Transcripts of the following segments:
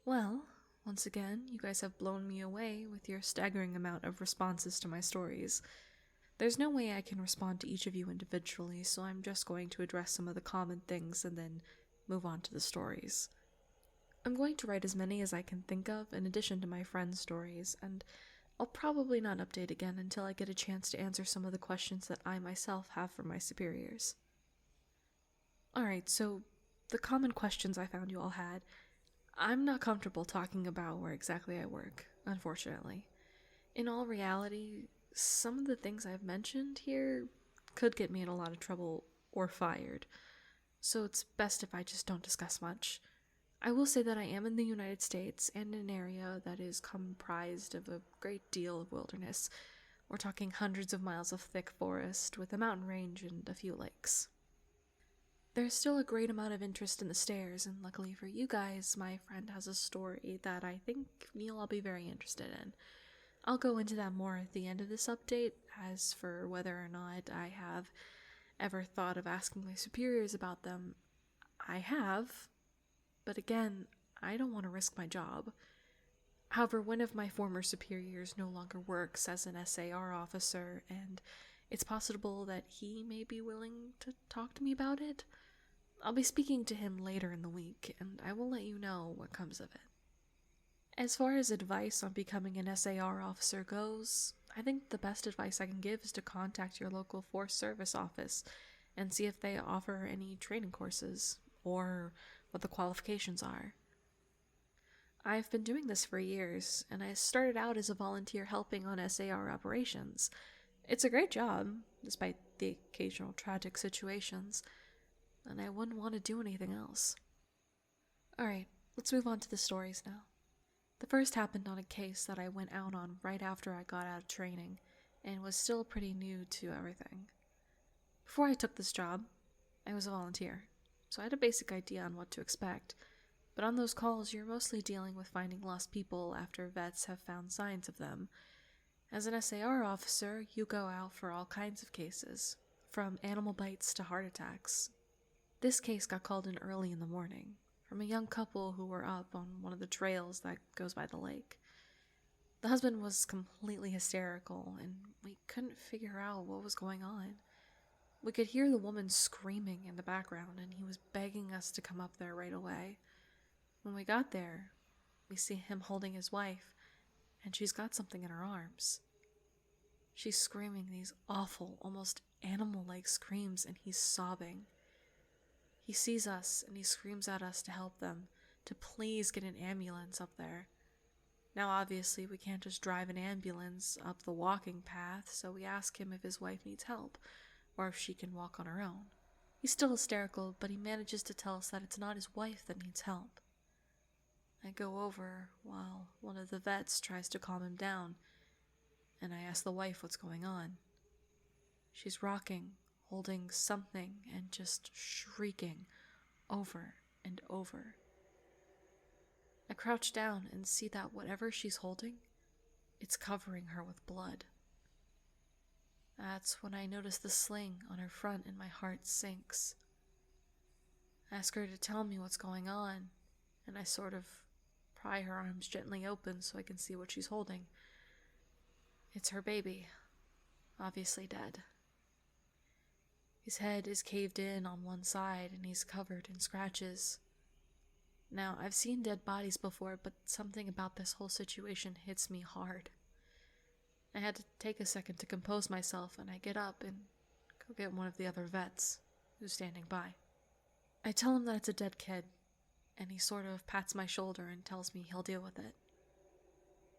Well, once again, you guys have blown me away with your staggering amount of responses to my stories. There's no way I can respond to each of you individually, so I'm just going to address some of the common things and then move on to the stories. I'm going to write as many as I can think of in addition to my friends' stories, and I'll probably not update again until I get a chance to answer some of the questions that I myself have for my superiors. Alright, so the common questions I found you all had. I'm not comfortable talking about where exactly I work, unfortunately. In all reality, some of the things I've mentioned here could get me in a lot of trouble or fired, so it's best if I just don't discuss much. I will say that I am in the United States and in an area that is comprised of a great deal of wilderness. We're talking hundreds of miles of thick forest with a mountain range and a few lakes. There's still a great amount of interest in the stairs, and luckily for you guys, my friend has a story that I think you'll all be very interested in. I'll go into that more at the end of this update. As for whether or not I have ever thought of asking my superiors about them, I have, but again, I don't want to risk my job. However, one of my former superiors no longer works as an SAR officer, and it's possible that he may be willing to talk to me about it. I'll be speaking to him later in the week, and I will let you know what comes of it. As far as advice on becoming an SAR officer goes, I think the best advice I can give is to contact your local Force Service office and see if they offer any training courses, or what the qualifications are. I've been doing this for years, and I started out as a volunteer helping on SAR operations. It's a great job, despite the occasional tragic situations, and I wouldn't want to do anything else. Alright, let's move on to the stories now. The first happened on a case that I went out on right after I got out of training, and was still pretty new to everything. Before I took this job, I was a volunteer, so I had a basic idea on what to expect, but on those calls you're mostly dealing with finding lost people after vets have found signs of them. As an SAR officer, you go out for all kinds of cases, from animal bites to heart attacks. This case got called in early in the morning, from a young couple who were up on one of the trails that goes by the lake. The husband was completely hysterical, and we couldn't figure out what was going on. We could hear the woman screaming in the background, and he was begging us to come up there right away. When we got there, we see him holding his wife, and she's got something in her arms. She's screaming these awful, almost animal-like screams, and he's sobbing. He sees us, and he screams at us to help them, to please get an ambulance up there. Now obviously we can't just drive an ambulance up the walking path, so we ask him if his wife needs help, or if she can walk on her own. He's still hysterical, but he manages to tell us that it's not his wife that needs help. I go over while one of the vets tries to calm him down, and I ask the wife what's going on. She's rocking, holding something, and just shrieking over and over. I crouch down and see that whatever she's holding, it's covering her with blood. That's when I notice the sling on her front and my heart sinks. I ask her to tell me what's going on, and I sort of pry her arms gently open so I can see what she's holding. It's her baby, obviously dead. His head is caved in on one side and he's covered in scratches. Now, I've seen dead bodies before, but something about this whole situation hits me hard. I had to take a second to compose myself, and I get up and go get one of the other vets who's standing by. I tell him that it's a dead kid, and he sort of pats my shoulder and tells me he'll deal with it.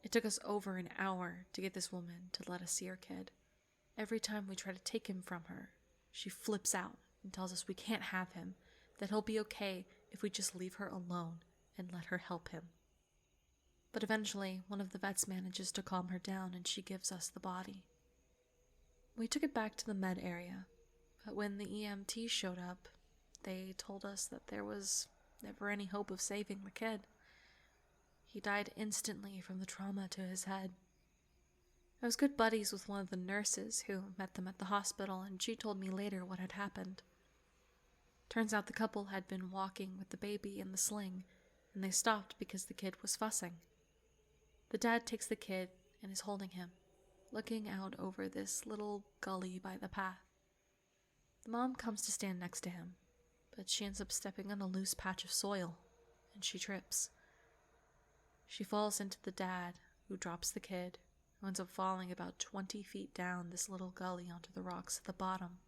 It took us over an hour to get this woman to let us see her kid. Every time we try to take him from her, she flips out and tells us we can't have him, that he'll be okay if we just leave her alone and let her help him. But eventually, one of the vets manages to calm her down and she gives us the body. We took it back to the med area, but when the EMT showed up, they told us that there was never any hope of saving the kid. He died instantly from the trauma to his head. I was good buddies with one of the nurses who met them at the hospital, and she told me later what had happened. Turns out the couple had been walking with the baby in the sling, and they stopped because the kid was fussing. The dad takes the kid and is holding him, looking out over this little gully by the path. The mom comes to stand next to him, but she ends up stepping on a loose patch of soil, and she trips. She falls into the dad, who drops the kid, who ends up falling about 20 feet down this little gully onto the rocks at the bottom.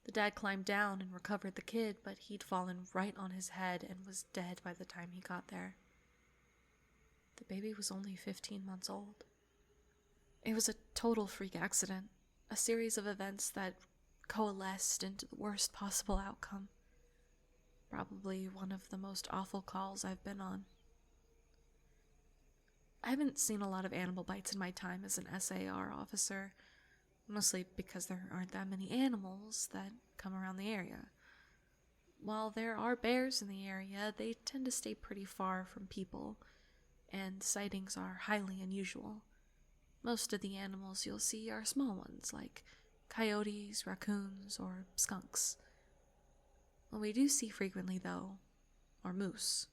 The dad climbed down and recovered the kid, but he'd fallen right on his head and was dead by the time he got there. The baby was only 15 months old. It was a total freak accident, a series of events that coalesced into the worst possible outcome. Probably one of the most awful calls I've been on. I haven't seen a lot of animal bites in my time as an SAR officer, mostly because there aren't that many animals that come around the area. While there are bears in the area, they tend to stay pretty far from people, and sightings are highly unusual. Most of the animals you'll see are small ones, like coyotes, raccoons, or skunks. What we do see frequently, though, are moose.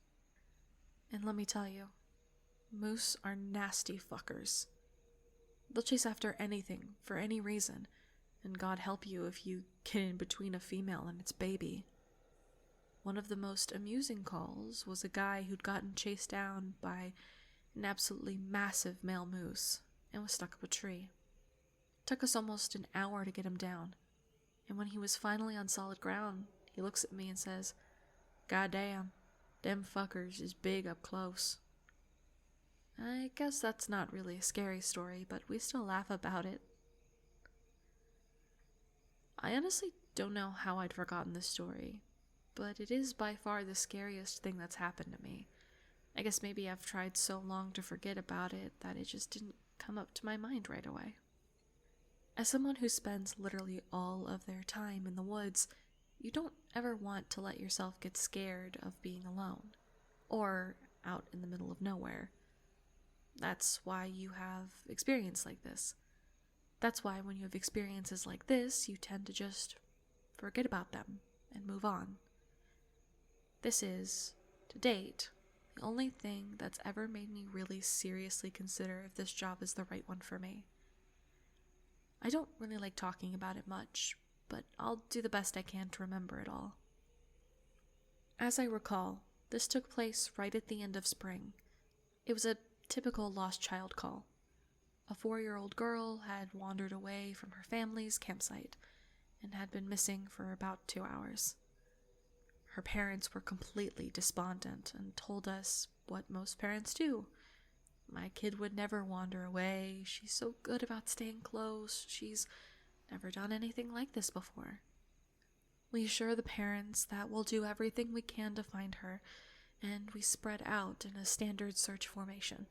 And let me tell you, moose are nasty fuckers. They'll chase after anything, for any reason, and God help you if you get in between a female and its baby. One of the most amusing calls was a guy who'd gotten chased down by an absolutely massive male moose and was stuck up a tree. It took us almost an hour to get him down, and when he was finally on solid ground, he looks at me and says, "God damn, them fuckers is big up close." I guess that's not really a scary story, but we still laugh about it. I honestly don't know how I'd forgotten this story, but it is by far the scariest thing that's happened to me. I guess maybe I've tried so long to forget about it that it just didn't come up to my mind right away. As someone who spends literally all of their time in the woods, you don't ever want to let yourself get scared of being alone, or out in the middle of nowhere. That's why you have experience like this. That's why when you have experiences like this, you tend to just forget about them and move on. This is, to date, the only thing that's ever made me really seriously consider if this job is the right one for me. I don't really like talking about it much, but I'll do the best I can to remember it all. As I recall, this took place right at the end of spring. It was a typical lost child call. A 4-year-old girl had wandered away from her family's campsite and had been missing for about 2 hours. Her parents were completely despondent and told us what most parents do. My kid would never wander away. She's so good about staying close. She's never done anything like this before. We assure the parents that we'll do everything we can to find her, and we spread out in a standard search formation.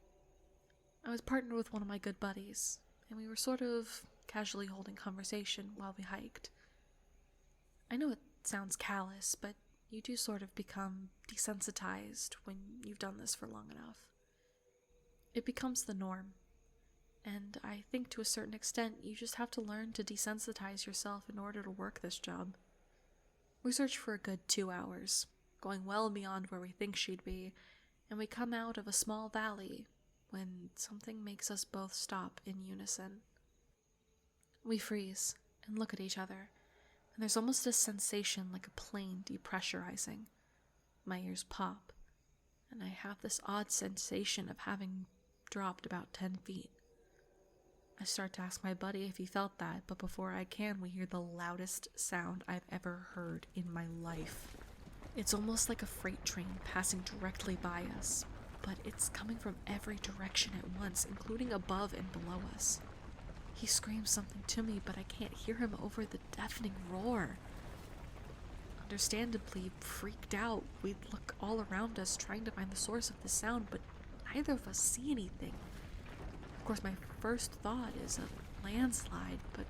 I was partnered with one of my good buddies, and we were sort of casually holding conversation while we hiked. I know it sounds callous, but you do sort of become desensitized when you've done this for long enough. It becomes the norm, and I think to a certain extent you just have to learn to desensitize yourself in order to work this job. We search for a good 2 hours, going well beyond where we think she'd be, and we come out of a small valley when something makes us both stop in unison. We freeze and look at each other, and there's almost a sensation like a plane depressurizing. My ears pop, and I have this odd sensation of having dropped about 10 feet. I start to ask my buddy if he felt that, but before I can, we hear the loudest sound I've ever heard in my life. It's almost like a freight train passing directly by us, but it's coming from every direction at once, including above and below us. He screams something to me, but I can't hear him over the deafening roar. Understandably freaked out, we look all around us trying to find the source of the sound, but neither of us see anything. Of course, my first thought is a landslide, but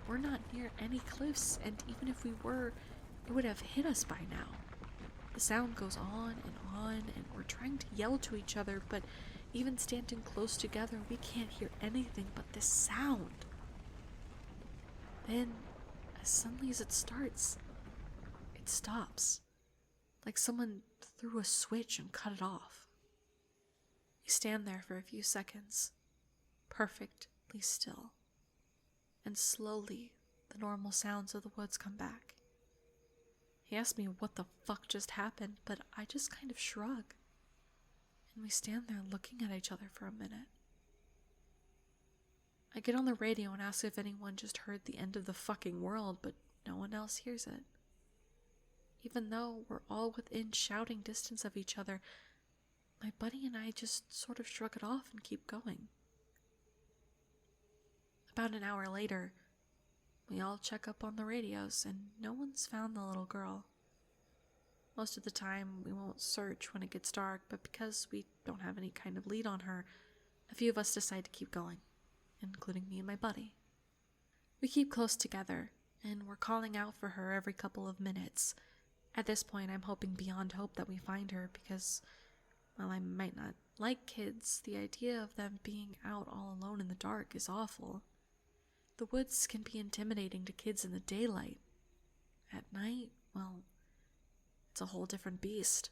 we're not near any cliffs, and even if we were, it would have hit us by now. The sound goes on, and we're trying to yell to each other, but even standing close together, we can't hear anything but this sound. Then, as suddenly as it starts, it stops. Like someone threw a switch and cut it off. We stand there for a few seconds, perfectly still, and slowly the normal sounds of the woods come back. He asked me what the fuck just happened, but I just kind of shrug, and we stand there looking at each other for a minute. I get on the radio and ask if anyone just heard the end of the fucking world, but no one else hears it. Even though we're all within shouting distance of each other, my buddy and I just sort of shrug it off and keep going. About an hour later, we all check up on the radios and no one's found the little girl. Most of the time, we won't search when it gets dark, but because we don't have any kind of lead on her, a few of us decide to keep going, including me and my buddy. We keep close together, and we're calling out for her every couple of minutes. At this point, I'm hoping beyond hope that we find her because, while I might not like kids, the idea of them being out all alone in the dark is awful. The woods can be intimidating to kids in the daylight. At night, well, it's a whole different beast.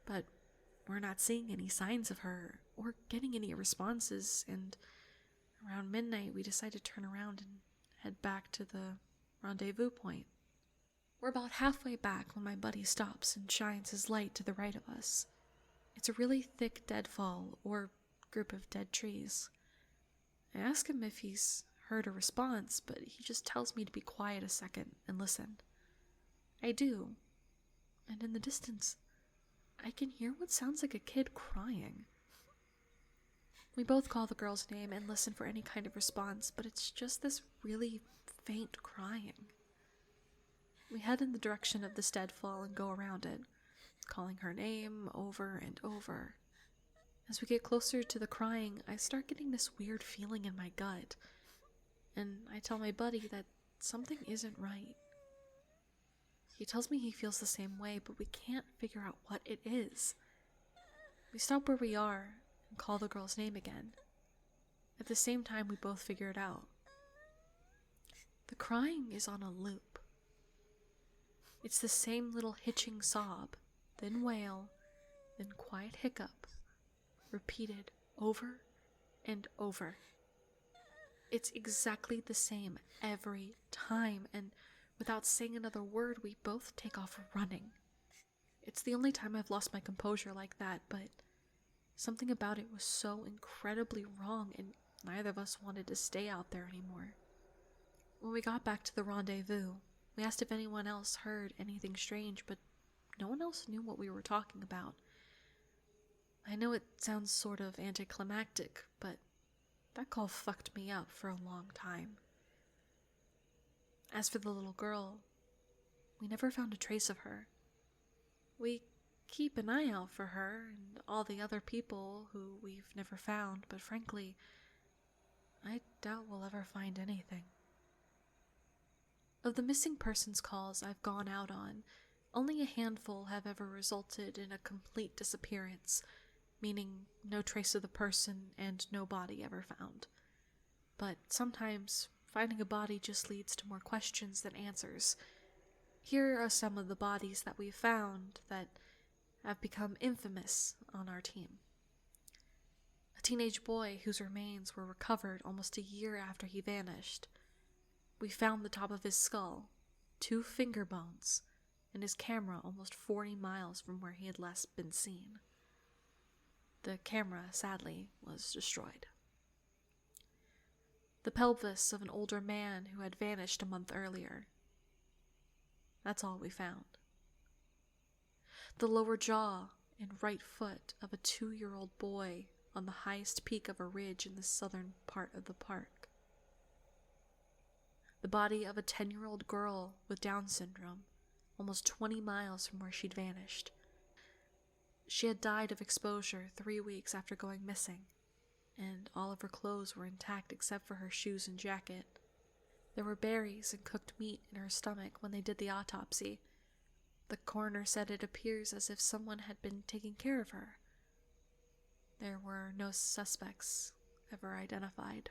But we're not seeing any signs of her or getting any responses, and around midnight we decide to turn around and head back to the rendezvous point. We're about halfway back when my buddy stops and shines his light to the right of us. It's a really thick deadfall or group of dead trees. I ask him if he's heard a response, but he just tells me to be quiet a second and listen. I do, and in the distance, I can hear what sounds like a kid crying. We both call the girl's name and listen for any kind of response, but it's just this really faint crying. We head in the direction of this deadfall and go around it, calling her name over and over. As we get closer to the crying, I start getting this weird feeling in my gut, and I tell my buddy that something isn't right. He tells me he feels the same way, but we can't figure out what it is. We stop where we are and call the girl's name again. At the same time, we both figure it out. The crying is on a loop. It's the same little hitching sob, then wail, then quiet hiccup, repeated over and over. It's exactly the same every time, and without saying another word, we both take off running. It's the only time I've lost my composure like that, but something about it was so incredibly wrong, and neither of us wanted to stay out there anymore. When we got back to the rendezvous, we asked if anyone else heard anything strange, but no one else knew what we were talking about. I know it sounds sort of anticlimactic, but that call fucked me up for a long time. As for the little girl, we never found a trace of her. We keep an eye out for her and all the other people who we've never found, but frankly, I doubt we'll ever find anything. Of the missing persons calls I've gone out on, only a handful have ever resulted in a complete disappearance, meaning no trace of the person and no body ever found. But sometimes finding a body just leads to more questions than answers. Here are some of the bodies that we've found that have become infamous on our team. A teenage boy whose remains were recovered almost a year after he vanished. We found the top of his skull, 2 finger bones, and his camera almost 40 miles from where he had last been seen. The camera, sadly, was destroyed. The pelvis of an older man who had vanished a month earlier. That's all we found. The lower jaw and right foot of a 2-year-old boy on the highest peak of a ridge in the southern part of the park. The body of a 10-year-old girl with Down syndrome, almost 20 miles from where she'd vanished. She had died of exposure 3 weeks after going missing, and all of her clothes were intact except for her shoes and jacket. There were berries and cooked meat in her stomach when they did the autopsy. The coroner said it appears as if someone had been taking care of her. There were no suspects ever identified.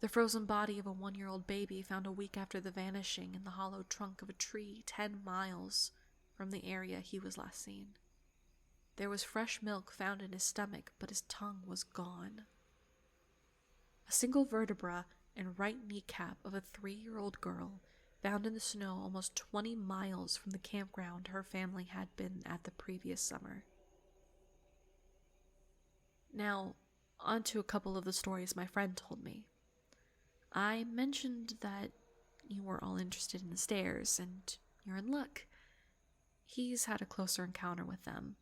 The frozen body of a 1-year-old baby found a week after the vanishing in the hollow trunk of a tree 10 miles from the area he was last seen. There was fresh milk found in his stomach, but his tongue was gone. A single vertebra and right kneecap of a 3-year-old girl found in the snow almost 20 miles from the campground her family had been at the previous summer. Now, on to a couple of the stories my friend told me. I mentioned that you were all interested in the stairs, and you're in luck. He's had a closer encounter with them.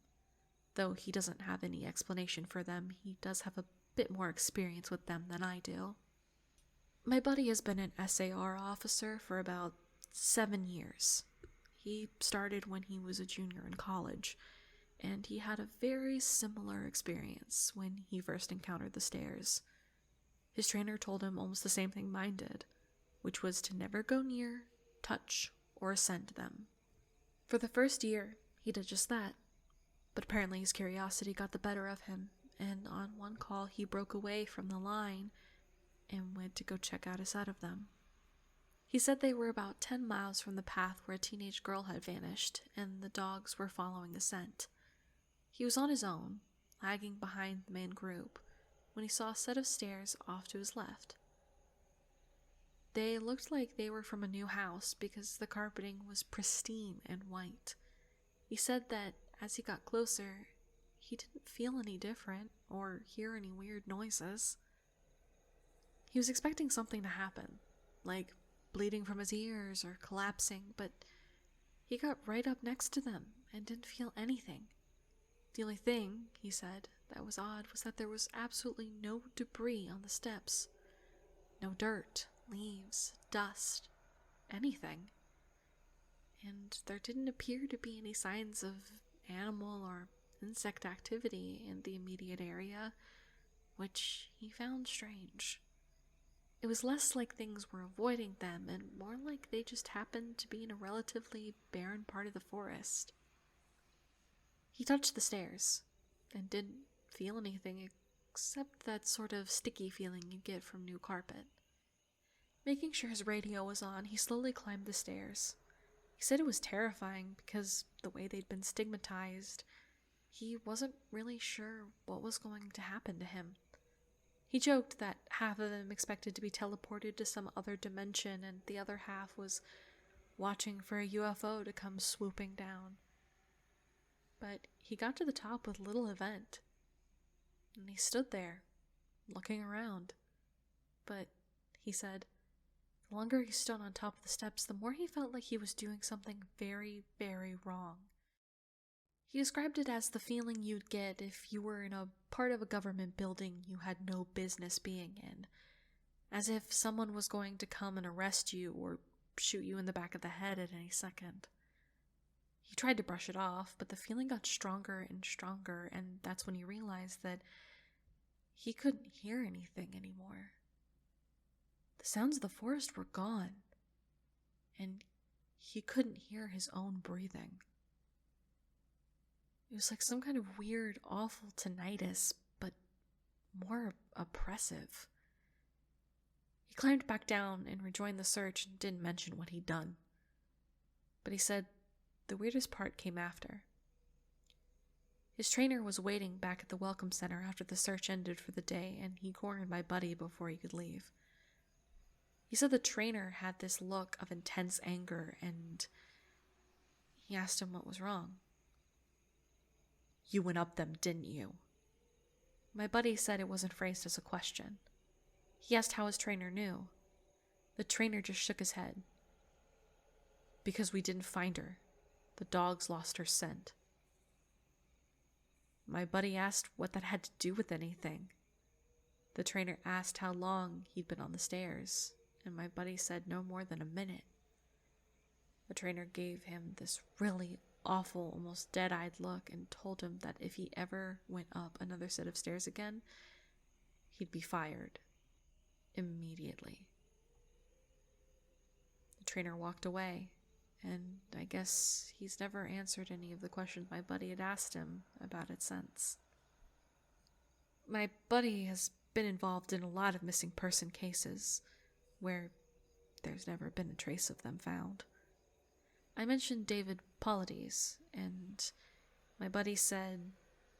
Though he doesn't have any explanation for them, he does have a bit more experience with them than I do. My buddy has been an SAR officer for about 7 years. He started when he was a junior in college, and he had a very similar experience when he first encountered the stairs. His trainer told him almost the same thing mine did, which was to never go near, touch, or ascend them. For the first year, he did just that, but apparently his curiosity got the better of him, and on one call he broke away from the line and went to go check out a set of them. He said they were about 10 miles from the path where a teenage girl had vanished, and the dogs were following the scent. He was on his own, lagging behind the main group, when he saw a set of stairs off to his left. They looked like they were from a new house because the carpeting was pristine and white. He said that as he got closer, he didn't feel any different or hear any weird noises. He was expecting something to happen, like bleeding from his ears or collapsing, but he got right up next to them and didn't feel anything. The only thing, he said, that was odd was that there was absolutely no debris on the steps. No dirt, leaves, dust, anything. And there didn't appear to be any signs of animal or insect activity in the immediate area, which he found strange. It was less like things were avoiding them and more like they just happened to be in a relatively barren part of the forest. He touched the stairs and didn't feel anything except that sort of sticky feeling you get from new carpet. Making sure his radio was on, he slowly climbed the stairs. He said it was terrifying because the way they'd been stigmatized, he wasn't really sure what was going to happen to him. He joked that half of them expected to be teleported to some other dimension and the other half was watching for a UFO to come swooping down. But he got to the top with little event, and he stood there, looking around. But, he said, the longer he stood on top of the steps, the more he felt like he was doing something very, very wrong. He described it as the feeling you'd get if you were in a part of a government building you had no business being in, as if someone was going to come and arrest you or shoot you in the back of the head at any second. He tried to brush it off, but the feeling got stronger and stronger, and that's when he realized that he couldn't hear anything anymore. The sounds of the forest were gone, and he couldn't hear his own breathing. It was like some kind of weird, awful tinnitus, but more oppressive. He climbed back down and rejoined the search and didn't mention what he'd done. But he said the weirdest part came after. His trainer was waiting back at the welcome center after the search ended for the day, and he cornered my buddy before he could leave. He said the trainer had this look of intense anger, and he asked him what was wrong. "You went up them, didn't you?" My buddy said it wasn't phrased as a question. He asked how his trainer knew. The trainer just shook his head. "Because we didn't find her. The dogs lost her scent." My buddy asked what that had to do with anything. The trainer asked how long he'd been on the stairs, and my buddy said no more than a minute. The trainer gave him this really awful, almost dead-eyed look and told him that if he ever went up another set of stairs again, he'd be fired. Immediately. The trainer walked away, and I guess he's never answered any of the questions my buddy had asked him about it since. My buddy has been involved in a lot of missing person cases, where there's never been a trace of them found. I mentioned David Paulides, and my buddy said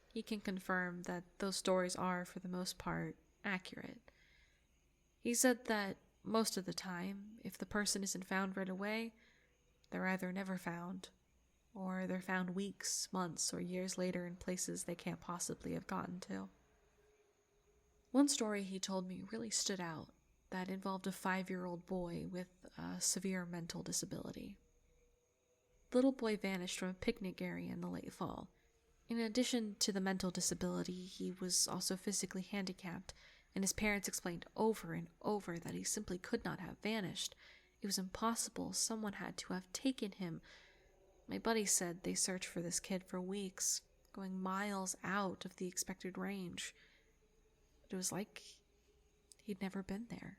he can confirm that those stories are, for the most part, accurate. He said that most of the time, if the person isn't found right away, they're either never found, or they're found weeks, months, or years later in places they can't possibly have gotten to. One story he told me really stood out that involved a 5-year-old boy with a severe mental disability. The little boy vanished from a picnic area in the late fall. In addition to the mental disability, he was also physically handicapped, and his parents explained over and over that he simply could not have vanished. It was impossible. Someone had to have taken him. My buddy said they searched for this kid for weeks, going miles out of the expected range. It was like he'd never been there.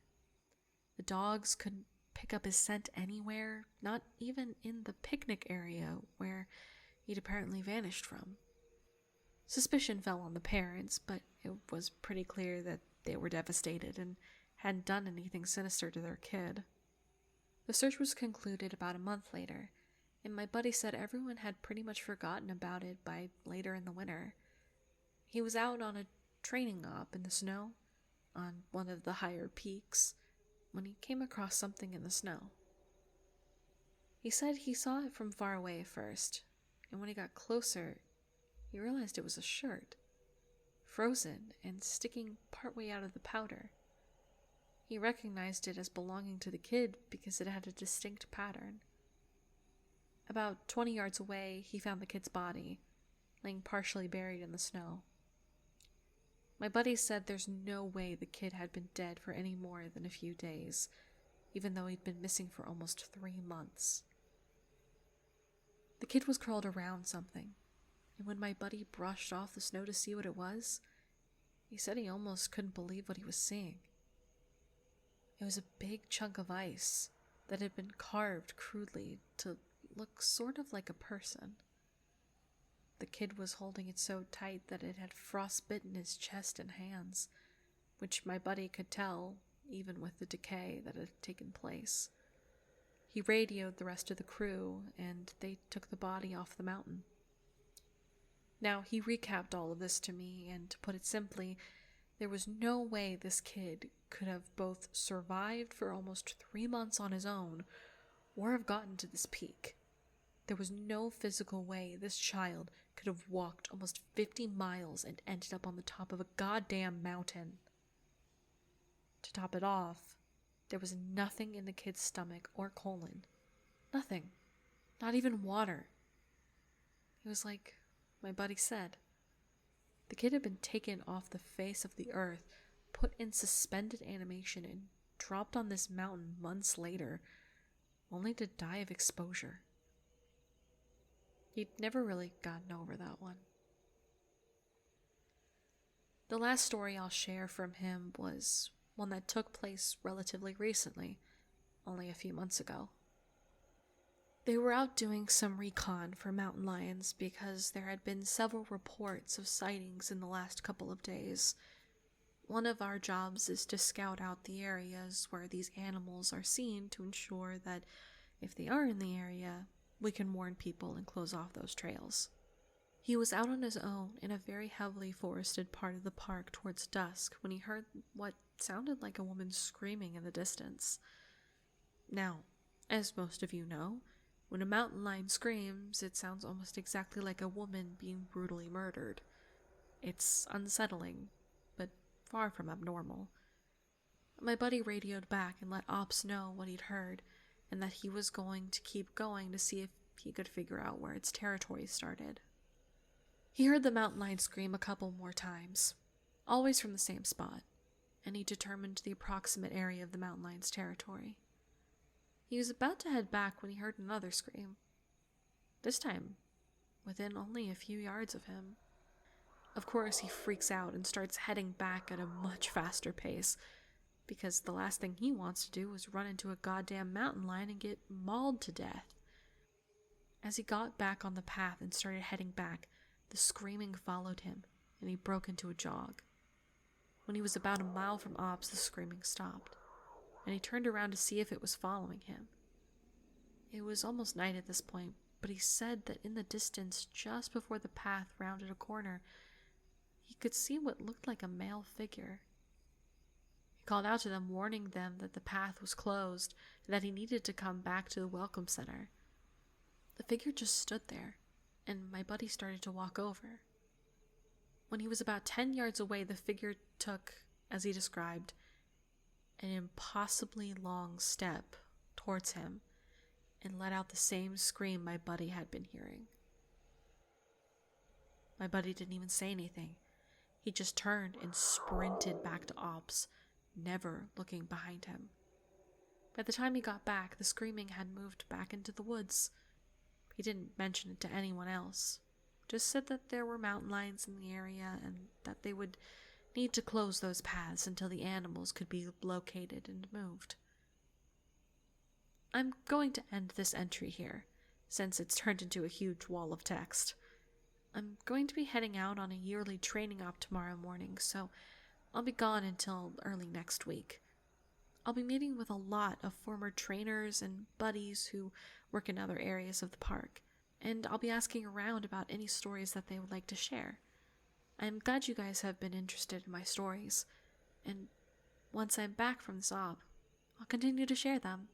The dogs couldn't pick up his scent anywhere, not even in the picnic area where he'd apparently vanished from. Suspicion fell on the parents, but it was pretty clear that they were devastated and hadn't done anything sinister to their kid. The search was concluded about a month later, and my buddy said everyone had pretty much forgotten about it by later in the winter. He was out on a training op in the snow, on one of the higher peaks, when he came across something in the snow. He said he saw it from far away at first, and when he got closer, he realized it was a shirt, frozen and sticking partway out of the powder. He recognized it as belonging to the kid because it had a distinct pattern. About 20 yards away, he found the kid's body, laying partially buried in the snow. My buddy said there's no way the kid had been dead for any more than a few days, even though he'd been missing for almost 3 months. The kid was curled around something, and when my buddy brushed off the snow to see what it was, he said he almost couldn't believe what he was seeing. It was a big chunk of ice that had been carved crudely to look sort of like a person. The kid was holding it so tight that it had frostbitten his chest and hands, which my buddy could tell even with the decay that had taken place. He radioed the rest of the crew, and they took the body off the mountain. Now, he recapped all of this to me, and to put it simply, there was no way this kid could have both survived for almost 3 months on his own, or have gotten to this peak. There was no physical way this child could have walked almost 50 miles and ended up on the top of a goddamn mountain. To top it off, there was nothing in the kid's stomach or colon. Nothing. Not even water. It was like my buddy said. The kid had been taken off the face of the earth, put in suspended animation, and dropped on this mountain months later, only to die of exposure. He'd never really gotten over that one. The last story I'll share from him was one that took place relatively recently, only a few months ago. They were out doing some recon for mountain lions because there had been several reports of sightings in the last couple of days. One of our jobs is to scout out the areas where these animals are seen to ensure that if they are in the area, we can warn people and close off those trails. He was out on his own in a very heavily forested part of the park towards dusk when he heard what sounded like a woman screaming in the distance. Now, as most of you know, when a mountain lion screams, it sounds almost exactly like a woman being brutally murdered. It's unsettling, but far from abnormal. My buddy radioed back and let Ops know what he'd heard, and that he was going to keep going to see if he could figure out where its territory started. He heard the mountain lion scream a couple more times, always from the same spot, and he determined the approximate area of the mountain lion's territory. He was about to head back when he heard another scream, this time within only a few yards of him. Of course, he freaks out and starts heading back at a much faster pace, because the last thing he wants to do is run into a goddamn mountain lion and get mauled to death. As he got back on the path and started heading back, the screaming followed him, and he broke into a jog. When he was about a mile from Ops, the screaming stopped, and he turned around to see if it was following him. It was almost night at this point, but he said that in the distance, just before the path rounded a corner, he could see what looked like a male figure. He called out to them, warning them that the path was closed and that he needed to come back to the welcome center. The figure just stood there, and my buddy started to walk over. When he was about 10 yards away, the figure took, as he described, an impossibly long step towards him and let out the same scream my buddy had been hearing. My buddy didn't even say anything. He just turned and sprinted back to Ops, never looking behind him. By the time he got back, the screaming had moved back into the woods. He didn't mention it to anyone else, just said that there were mountain lions in the area and that they would need to close those paths until the animals could be located and moved. I'm going to end this entry here, since it's turned into a huge wall of text. I'm going to be heading out on a yearly training op tomorrow morning, so I'll be gone until early next week. I'll be meeting with a lot of former trainers and buddies who work in other areas of the park, and I'll be asking around about any stories that they would like to share. I'm glad you guys have been interested in my stories, and once I'm back from this op, I'll continue to share them.